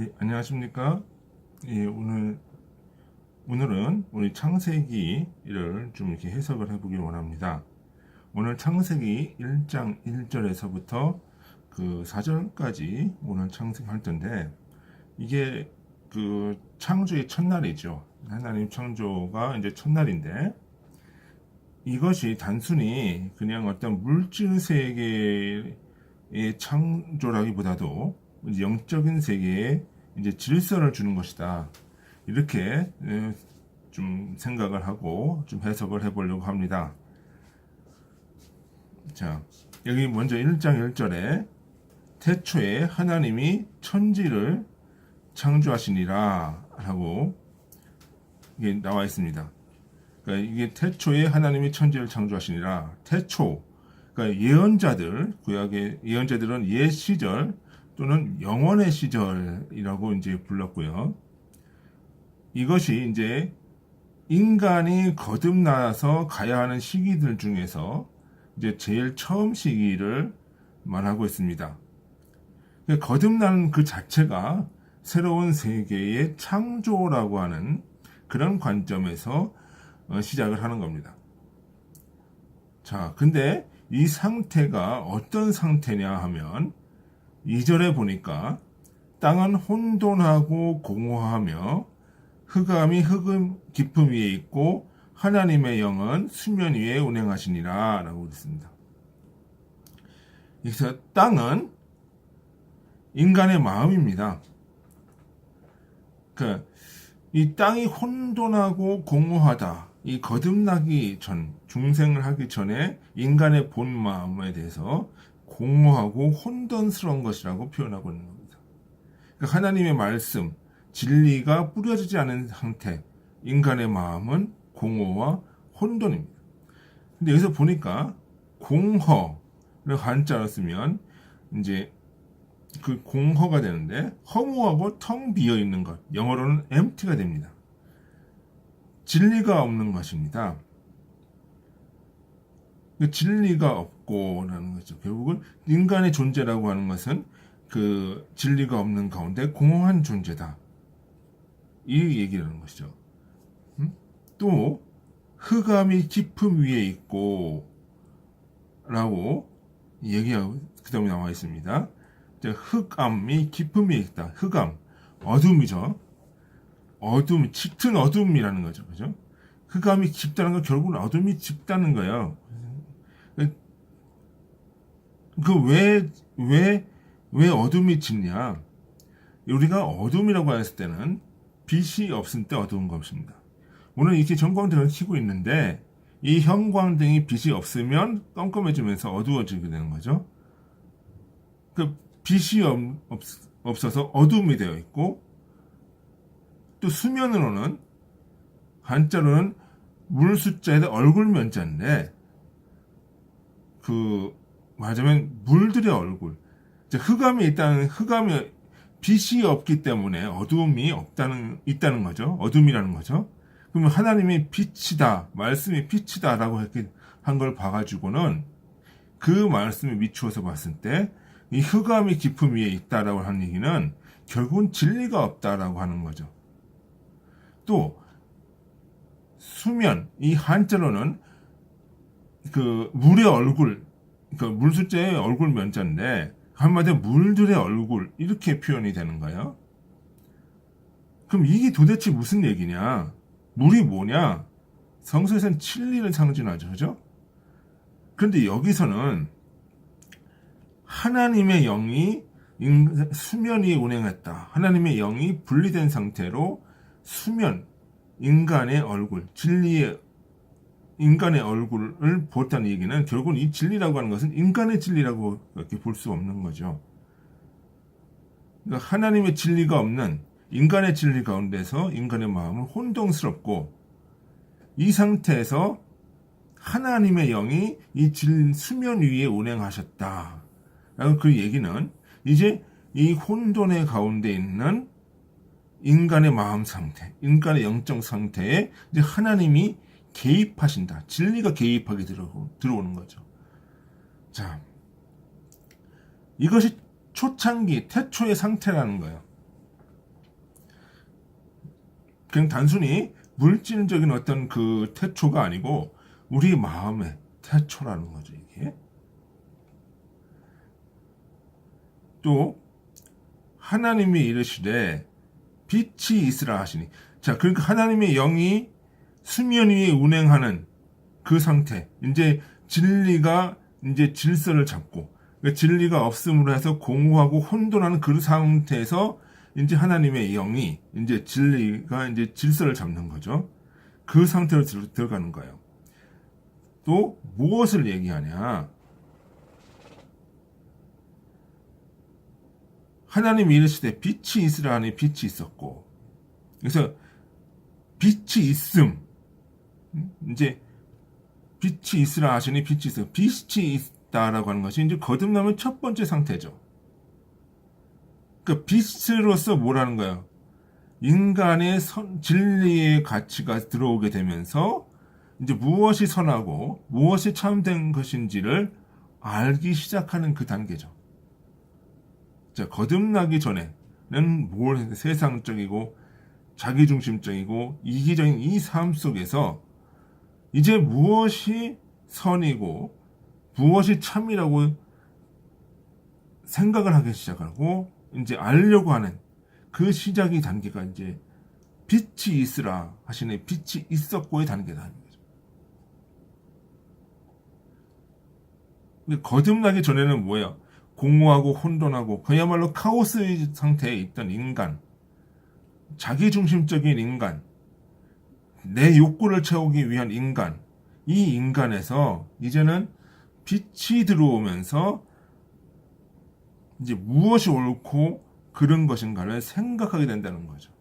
예, 안녕하십니까? 예, 오늘은 우리 창세기를 좀 이렇게 해석을 해보길 원합니다. 오늘 창세기 1장 1절에서부터 그 4절까지 오늘 창세할 텐데, 이게 그 창조의 첫날이죠. 하나님 창조가 이제 첫날인데, 이것이 단순히 그냥 어떤 물질 세계의 창조라기보다도 이제 영적인 세계에 이제 질서를 주는 것이다. 이렇게 좀 생각을 하고 좀 해석을 해보려고 합니다. 자, 여기 먼저 1장 1절에 태초에 하나님이 천지를 창조하시니라 하고 이게 나와 있습니다. 그러니까 이게 태초에 하나님이 천지를 창조하시니라. 태초, 그러니까 예언자들, 구약의 예언자들은 옛 시절 또는 영원의 시절이라고 이제 불렀고요. 이것이 이제 인간이 거듭나서 가야 하는 시기들 중에서 이제 제일 처음 시기를 말하고 있습니다. 거듭나는 그 자체가 새로운 세계의 창조라고 하는 그런 관점에서 시작을 하는 겁니다. 자, 근데 이 상태가 어떤 상태냐 하면 2절에 보니까 땅은 혼돈하고 공허하며 흑암이 흑음 깊음 위에 있고 하나님의 영은 수면 위에 운행하시니라 라고 있습니다. 여기서 땅은 인간의 마음입니다. 그러니까 이 땅이 혼돈하고 공허하다. 이 거듭나기 전, 중생을 하기 전에 인간의 본 마음에 대해서 공허하고 혼돈스러운 것이라고 표현하고 있는 겁니다. 그러니까 하나님의 말씀, 진리가 뿌려지지 않은 상태, 인간의 마음은 공허와 혼돈입니다. 근데 여기서 보니까 공허를 한자로 쓰면 이제 그 공허가 되는데 허무하고 텅 비어 있는 것, 영어로는 empty가 됩니다. 진리가 없는 것입니다. 진리가 없고라는 거죠. 결국은 인간의 존재라고 하는 것은 그 진리가 없는 가운데 공허한 존재다. 이 얘기라는 것이죠. 또 흑암이 깊음 위에 있고 라고 얘기하고 그 다음에 나와 있습니다. 흑암이 깊음 위에 있다. 흑암, 어둠이죠. 어둠, 짙은 어둠이라는 거죠. 그죠? 흑암이 깊다는 건 결국은 어둠이 짙다는 거예요. 왜 어둠이 짙냐? 우리가 어둠이라고 했을 때는 빛이 없을 때 어두운 것입니다. 오늘 이렇게 전광등을 켜고 있는데 이 형광등이 빛이 없으면 깜깜해지면서 어두워지게 되는 거죠. 그 빛이 없어서 어둠이 되어 있고 또 수면으로는 한자로는 물 숫자에다 얼굴 면자인데 그 말하자면 물들의 얼굴 흑암이 빛이 없기 때문에 어둠이 있다는 거죠. 어둠이라는 거죠. 그러면 하나님이 빛이다, 말씀이 빛이다라고 한 걸 봐가지고는 그 말씀에 미추어서 봤을 때 이 흑암이 깊음 위에 있다라고 하는 얘기는 결국은 진리가 없다라고 하는 거죠. 또 수면, 이 한자로는 그 물의 얼굴, 그 물숫자의 얼굴 면자인데 한마디로 물들의 얼굴 이렇게 표현이 되는 거예요. 그럼 이게 도대체 무슨 얘기냐? 물이 뭐냐? 성서에서는 진리를 상징하죠. 그죠? 그런데 여기서는 하나님의 영이 수면 위에 운행했다. 하나님의 영이 분리된 상태로 수면, 인간의 얼굴, 인간의 얼굴을 보았다는 얘기는 결국은 이 진리라고 하는 것은 인간의 진리라고 이렇게 볼 수 없는 거죠. 그러니까 하나님의 진리가 없는 인간의 진리 가운데서 인간의 마음은 혼동스럽고 이 상태에서 하나님의 영이 이 수면 위에 운행하셨다. 라고 그 얘기는 이제 이 혼돈의 가운데 있는 인간의 마음 상태, 인간의 영적 상태에 이제 하나님이 개입하신다. 진리가 개입하게 들어오는 거죠. 자, 이것이 초창기, 태초의 상태라는 거예요. 그냥 단순히 물질적인 어떤 그 태초가 아니고 우리 마음의 태초라는 거죠, 이게. 또 하나님이 이르시되 빛이 있으라 하시니. 자, 그러니까 하나님의 영이 수면 위에 운행하는 그 상태. 이제 진리가 이제 질서를 잡고, 그러니까 진리가 없음으로 해서 공허하고 혼돈하는 그 상태에서 이제 하나님의 영이 이제 진리가 이제 질서를 잡는 거죠. 그 상태로 들어가는 거예요. 또 무엇을 얘기하냐? 하나님이 이르시되 빛이 있으라 하니 빛이 있었고. 그래서 빛이 있음. 이제 빛이 있으라 하시니 빛이 있어. 빛이 있다라고 하는 것이 이제 거듭나면 첫 번째 상태죠. 그러니까 빛으로서 뭐라는 거예요? 인간의 진리의 가치가 들어오게 되면서 이제 무엇이 선하고 무엇이 참된 것인지를 알기 시작하는 그 단계죠. 자, 거듭나기 전에는 세상적이고 자기중심적이고 이기적인 이 삶 속에서 이제 무엇이 선이고 무엇이 참이라고 생각을 하기 시작하고 이제 알려고 하는 그 시작이 단계가 이제 빛이 있으라 하시네. 빛이 있었고의 단계다. 거듭나기 전에는 뭐예요? 공허하고 혼돈하고 그야말로 카오스의 상태에 있던 인간, 자기중심적인 인간, 내 욕구를 채우기 위한 인간, 이 인간에서 이제는 빛이 들어오면서 이제 무엇이 옳고 그른 것인가를 생각하게 된다는 거죠.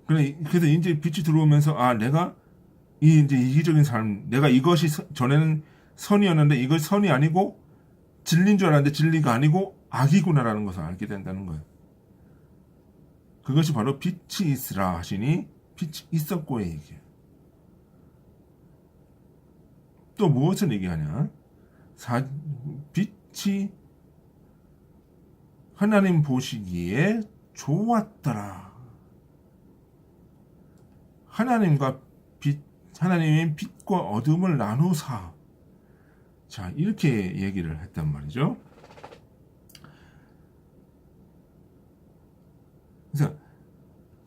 그래서 이제 빛이 들어오면서 내가 이제 이기적인 삶, 내가 이것이 전에는 선이었는데 이것이 선이 아니고 진리인 줄 알았는데 진리가 아니고 악이구나라는 것을 알게 된다는 거예요. 그것이 바로 빛이 있으라 하시니 빛이 있었고의 얘기예요. 또 무엇을 얘기하냐? 빛이 하나님 보시기에 좋았더라. 하나님의 빛과 어둠을 나누사. 자, 이렇게 얘기를 했단 말이죠. 그래서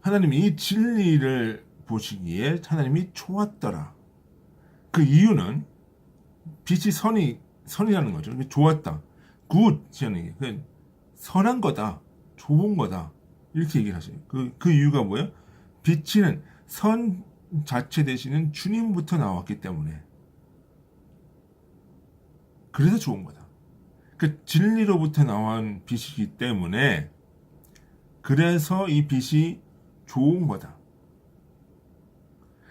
하나님이 이 진리를 보시기에 하나님이 좋았더라. 그 이유는 빛이 선이라는 거죠. 좋았다. 굿. 선한 거다. 좋은 거다. 이렇게 얘기를 하세요. 그 이유가 뭐예요? 빛은 선 자체 되시는 주님부터 나왔기 때문에. 그래서 좋은 거다. 그 진리로부터 나온 빛이기 때문에 그래서 이 빛이 좋은 거다.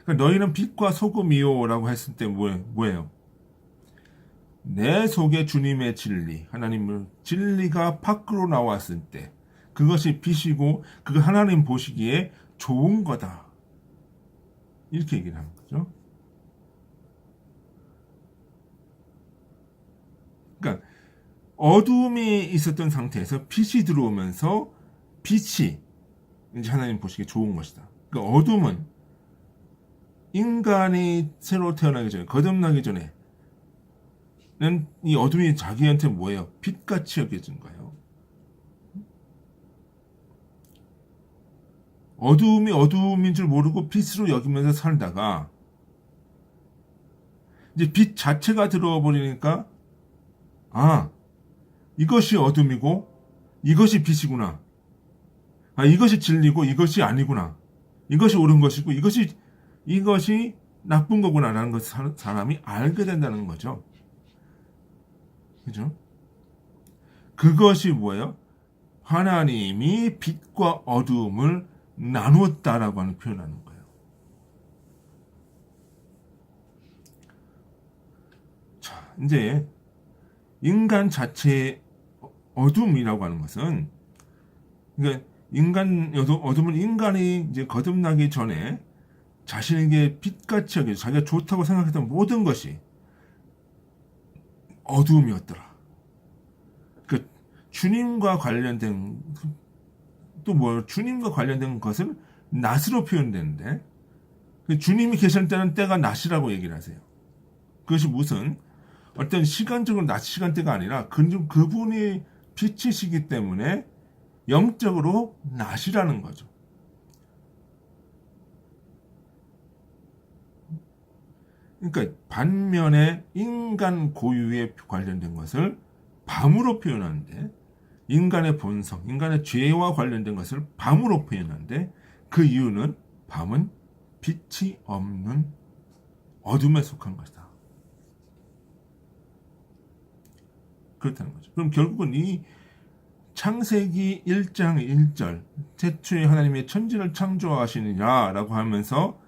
그러니까 너희는 빛과 소금이요라고 했을 때 뭐예요? 내 속에 주님의 진리, 하나님의 진리가 밖으로 나왔을 때 그것이 빛이고 그 하나님 보시기에 좋은 거다. 이렇게 얘기를 하는 거죠. 그러니까 어둠이 있었던 상태에서 빛이 들어오면서 빛이 이제 하나님 보시기에 좋은 것이다. 그러니까 어둠은 인간이 새로 태어나기 전에, 거듭나기 전에는 이 어둠이 자기한테 뭐예요? 빛같이 여겨진 거예요. 어둠이 어둠인 줄 모르고 빛으로 여기면서 살다가 이제 빛 자체가 들어와 버리니까 이것이 어둠이고 이것이 빛이구나. 이것이 진리고 이것이 아니구나. 이것이 옳은 것이고 이것이 나쁜 거구나라는 것을 사람이 알게 된다는 거죠. 그죠? 그것이 뭐예요? 하나님이 빛과 어둠을 나누었다라고 하는 표현하는 거예요. 자, 이제 인간 자체의 어둠이라고 하는 것은, 그러니까 어둠은 인간이 이제 거듭나기 전에 자신에게 빛같이 여겨 자기가 좋다고 생각했던 모든 것이 어둠이었더라. 주님과 관련된 또 뭐 주님과 관련된 것을 낮으로 표현되는데 주님이 계실 때는 때가 낮이라고 얘기를 하세요. 그것이 무슨 어떤 시간적으로 낮 시간대가 아니라 그분이 빛이시기 때문에 영적으로 낮이라는 거죠. 그러니까 반면에 인간 고유에 관련된 것을 밤으로 표현하는데 인간의 본성, 인간의 죄와 관련된 것을 밤으로 표현하는데 그 이유는 밤은 빛이 없는 어둠에 속한 것이다. 그렇다는 거죠. 그럼 결국은 이 창세기 1장 1절 태초에 하나님의 천지를 창조하시느냐라고 하면서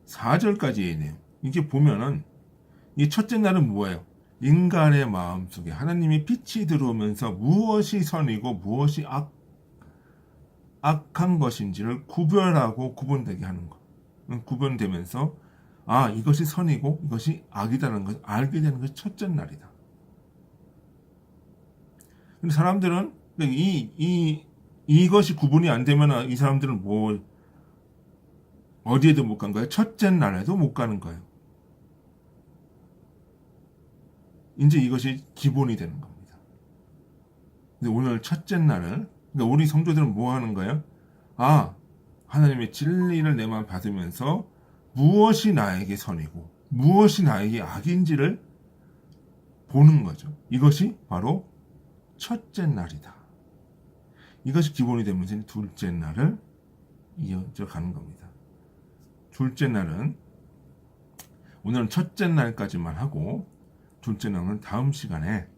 4절까지의 내용 이게 보면은 이 첫째 날은 뭐예요? 인간의 마음속에 하나님의 빛이 들어오면서 무엇이 선이고 무엇이 악한 것인지를 구별하고 구분되게 하는 것. 구분되면서 이것이 선이고 이것이 악이다라는 것을 알게 되는 것이 첫째 날이다. 근데 사람들은 이것이 구분이 안 되면 이 사람들은 어디에도 못 간 거예요? 첫째 날에도 못 가는 거예요. 이제 이것이 기본이 되는 겁니다. 근데 오늘 첫째 날을, 그러니까 우리 성도들은 뭐 하는 거예요? 하나님의 진리를 내 마음 받으면서 무엇이 나에게 선이고 무엇이 나에게 악인지를 보는 거죠. 이것이 바로 첫째 날이다. 이것이 기본이 되면서 둘째 날을 이어져 가는 겁니다. 둘째 날은 오늘은 첫째 날까지만 하고 둘째 날은 다음 시간에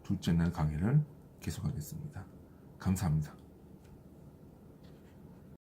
둘째 날 강의를 계속하겠습니다. 감사합니다.